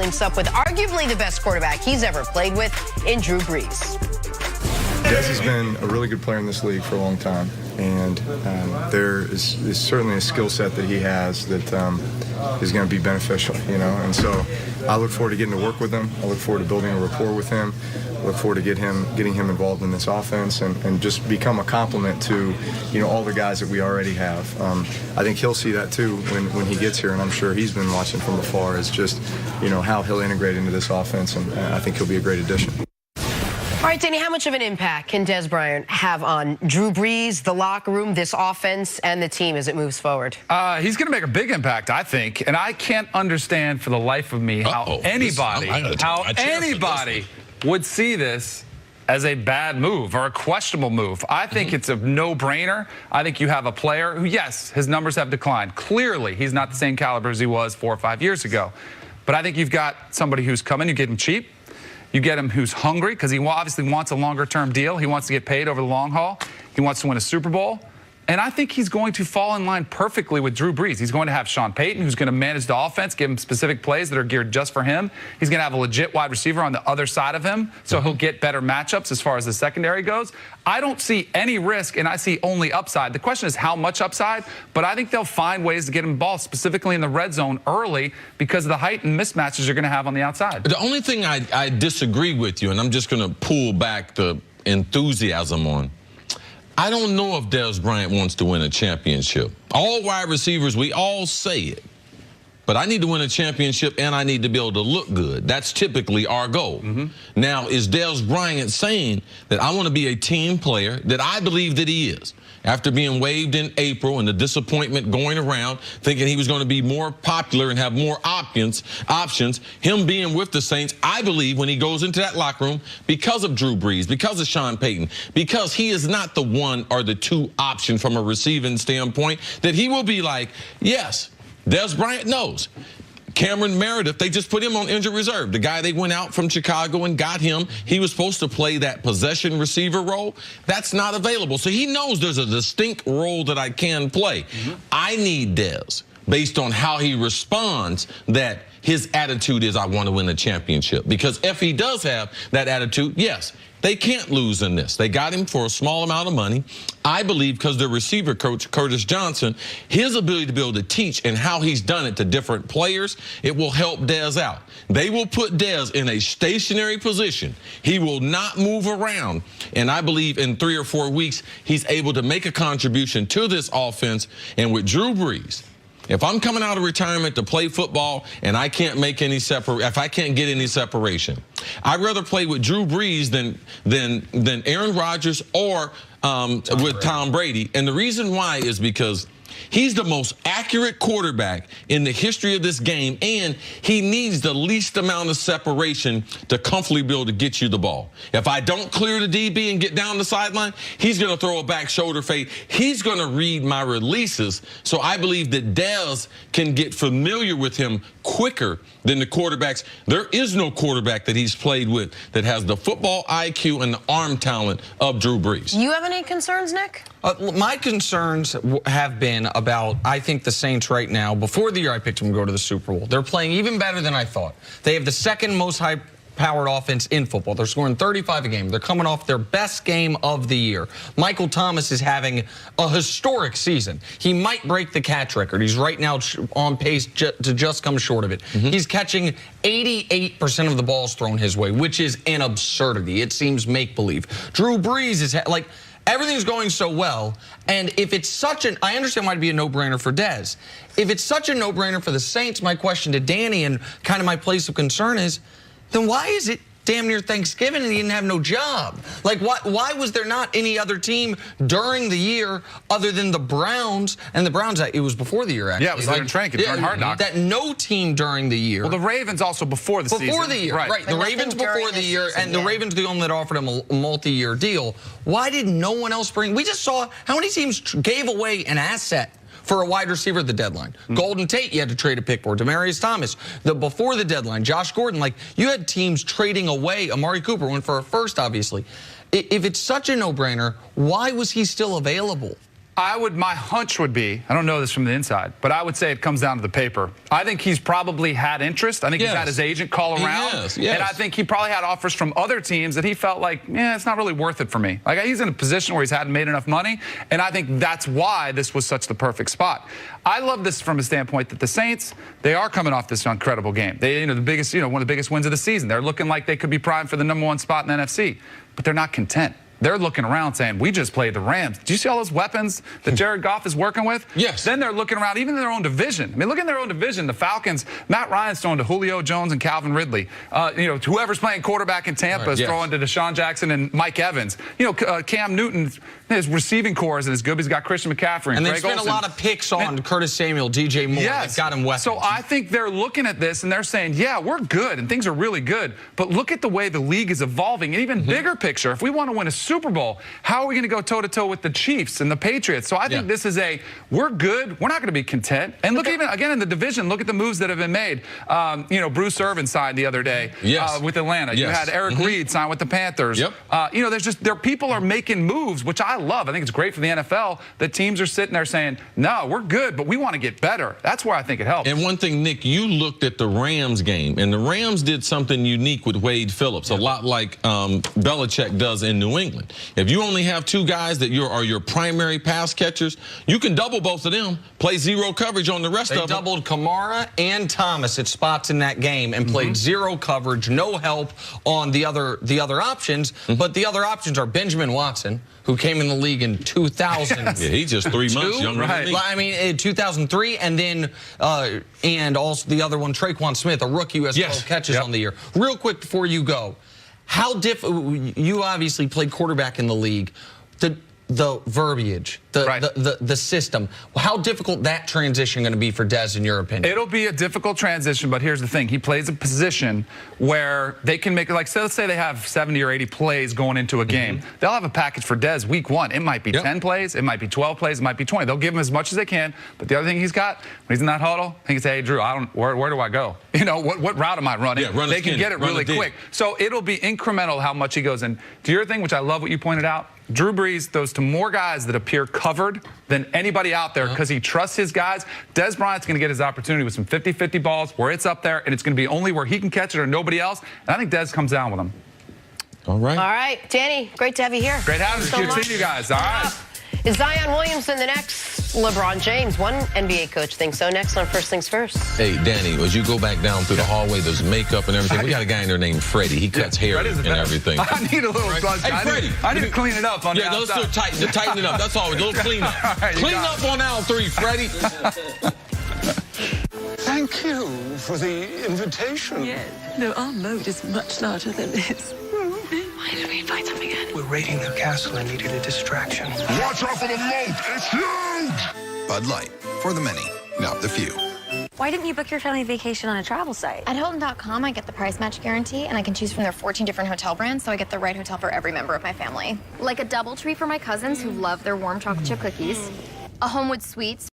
links up with arguably the best quarterback he's ever played with in Drew Brees. Dez has been a really good player in this league for a long time, and there is certainly a skill set that he has that is going to be beneficial, you know. And so I look forward to getting to work with him. I look forward to building a rapport with him. I look forward to getting him involved in this offense and just become a complement to, you know, all the guys that we already have. I think he'll see that too when he gets here, and I'm sure he's been watching from afar as just, you know, how he'll integrate into this offense, and I think he'll be a great addition. All right, Danny, how much of an impact can Dez Bryant have on Drew Brees, the locker room, this offense, and the team as it moves forward? He's going to make a big impact, I think. And I can't understand for the life of me how anybody would see this as a bad move or a questionable move. I think it's a no-brainer. I think you have a player who, yes, his numbers have declined. Clearly, he's not the same caliber as he was 4 or 5 years ago. But I think you've got somebody who's coming, you get him cheap. You get him who's hungry because he obviously wants a longer-term deal. He wants to get paid over the long haul. He wants to win a Super Bowl. And I think he's going to fall in line perfectly with Drew Brees. He's going to have Sean Payton, who's going to manage the offense, give him specific plays that are geared just for him. He's going to have a legit wide receiver on the other side of him, so he'll get better matchups as far as the secondary goes. I don't see any risk, and I see only upside. The question is how much upside, but I think they'll find ways to get him the ball, specifically in the red zone early, because of the height and mismatches you're going to have on the outside. The only thing I disagree with you, and I'm just going to pull back the enthusiasm on, I don't know if Dez Bryant wants to win a championship. All wide receivers, we all say it. But I need to win a championship, and I need to be able to look good. That's typically our goal. Now, is Dez Bryant saying that I want to be a team player, that I believe that he is? After being waived in April and the disappointment going around, thinking he was going to be more popular and have more options, him being with the Saints, I believe when he goes into that locker room, because of Drew Brees, because of Sean Payton, because he is not the one or the two option from a receiving standpoint, that he will be like, yes, Dez Bryant knows. Cameron Meredith, they just put him on injured reserve. The guy they went out from Chicago and got him, he was supposed to play that possession receiver role. That's not available. So he knows there's a distinct role that I can play. I need Dez, based on how he responds, that his attitude is I want to win a championship. Because if he does have that attitude, yes, they can't lose in this. They got him for a small amount of money. I believe because their receiver coach, Curtis Johnson, his ability to be able to teach and how he's done it to different players, it will help Dez out. They will put Dez in a stationary position. He will not move around. And I believe in 3 or 4 weeks, he's able to make a contribution to this offense. And with Drew Brees, if I'm coming out of retirement to play football and I can't make any if I can't get any separation, I'd rather play with Drew Brees than Aaron Rodgers or with Tom Brady. And the reason why is because he's the most accurate quarterback in the history of this game, and he needs the least amount of separation to comfortably be able to get you the ball. If I don't clear the DB and get down the sideline, he's going to throw a back shoulder fade. He's going to read my releases. So I believe that Dez can get familiar with him quicker than the quarterbacks. There is no quarterback that he's played with that has the football IQ and the arm talent of Drew Brees. You have any concerns, Nick? My concerns have been about, I think the Saints right now, before the year I picked them to go to the Super Bowl, they're playing even better than I thought. They have the second most high-powered offense in football. They're scoring 35 a game. They're coming off their best game of the year. Michael Thomas is having a historic season. He might break the catch record. He's right now on pace to just come short of it. He's catching 88% of the balls thrown his way, which is an absurdity. It seems make-believe. Drew Brees is like... Everything's going so well, and if it's such an... I understand why it'd be a no-brainer for Dez. If it's such a no-brainer for the Saints, my question to Danny and kind of my place of concern is, then why is it damn near Thanksgiving and he didn't have no job? Like, why was there not any other team during the year other than the Browns? And the Browns, it was before the year, actually. Yeah, it was like, training during Hard Knocks. That no team during the year. Well, the Ravens also before the season. Before the year, right. The Ravens before the year, and the Ravens the only that offered him a multi-year deal. Why did no one else bring... We just saw how many teams gave away an asset for a wide receiver at the deadline. Golden Tate, you had to trade a pick for. Demaryius Thomas, before the deadline. Josh Gordon, like, you had teams trading away. Amari Cooper went for a first, obviously. If it's such a no-brainer, why was he still available? My hunch would be, I don't know this from the inside, but I would say it comes down to the paper. I think he's probably had interest. I think he's had his agent call around. Yes. And I think he probably had offers from other teams that he felt like, yeah, it's not really worth it for me. Like, he's in a position where he's hadn't made enough money, and I think that's why this was such the perfect spot. I love this from a standpoint that the Saints, they are coming off this incredible game. They, the biggest, one of the biggest wins of the season. They're looking like they could be primed for the #1 spot in the NFC, but they're not content. They're looking around saying, we just played the Rams. Do you see all those weapons that Jared Goff is working with? Yes. Then they're looking around, even in their own division. I mean, look in their own division. The Falcons, Matt Ryan's throwing to Julio Jones and Calvin Ridley. Whoever's playing quarterback in Tampa is throwing to Deshaun Jackson and Mike Evans. Cam Newton, his receiving core isn't as good, but he's got Christian McCaffrey. And they Greg spent Olsen. a lot of picks on Curtis Samuel, DJ Moore. Yes. They've got him weapons. So I think they're looking at this and they're saying, yeah, we're good and things are really good, but look at the way the league is evolving. And even bigger picture, if we want to win a Super Bowl, how are we going to go toe-to-toe with the Chiefs and the Patriots? So I think this is we're good. We're not going to be content. And look, even again in the division, look at the moves that have been made. Bruce Irvin signed the other day with Atlanta. You had Eric Reed sign with the Panthers. People are making moves, which I love. I think it's great for the NFL that teams are sitting there saying, no, we're good, but we want to get better. That's where I think it helps. And one thing, Nick, you looked at the Rams game, and the Rams did something unique with Wade Phillips, a lot like Belichick does in New England. If you only have two guys that are your primary pass catchers, you can double both of them, play zero coverage on the rest of them. They doubled Kamara and Thomas at spots in that game and played zero coverage, no help on the other options. But the other options are Benjamin Watson, who came in the league in 2000. Yeah, he's just 3 months younger than me. I mean, in 2003, and then and also the other one, Traquan Smith, a rookie who has 12 catches on the year. Real quick before you go, you obviously played quarterback in the league. The verbiage, the system, how difficult that transition going to be for Dez, in your opinion? It'll be a difficult transition, but here's the thing. He plays a position where they can make, like, let's say they have 70 or 80 plays going into a game. They'll have a package for Dez week 1. It might be 10 plays, it might be 12 plays, it might be 20. They'll give him as much as they can, but the other thing he's got, when he's in that huddle, he can say, hey, Drew, where do I go? What route am I running? They can get it really quick. So it'll be incremental how much he goes in. To your thing, which I love what you pointed out, Drew Brees throws to more guys that appear covered than anybody out there because he trusts his guys. Dez Bryant's going to get his opportunity with some 50-50 balls where it's up there, and it's going to be only where he can catch it or nobody else. And I think Dez comes down with him. All right. All right, Danny, great to have you here. Great having you. Good seeing you guys. All right. Is Zion Williamson the next LeBron James? One NBA coach thinks so. Next on First Things First. Hey, Danny, as you go back down through the hallway, there's makeup and everything. We got a guy in there named Freddie. He cuts hair and everything. I need a little Hey, Freddie. I need to clean it up on the outside. Let's tighten it up. That's all. A little clean up. Clean up on aisle 3, Freddie. Thank you for the invitation. Yes. No, our moat is much larger than this. Why did we invite them again? We're raiding their castle and needed a distraction. Watch out for the moat! It's huge! Bud Light. For the many, not the few. Why didn't you book your family vacation on a travel site? At Hilton.com, I get the price match guarantee, and I can choose from their 14 different hotel brands, so I get the right hotel for every member of my family. Like a DoubleTree for my cousins who love their warm chocolate chip cookies, a Homewood Suites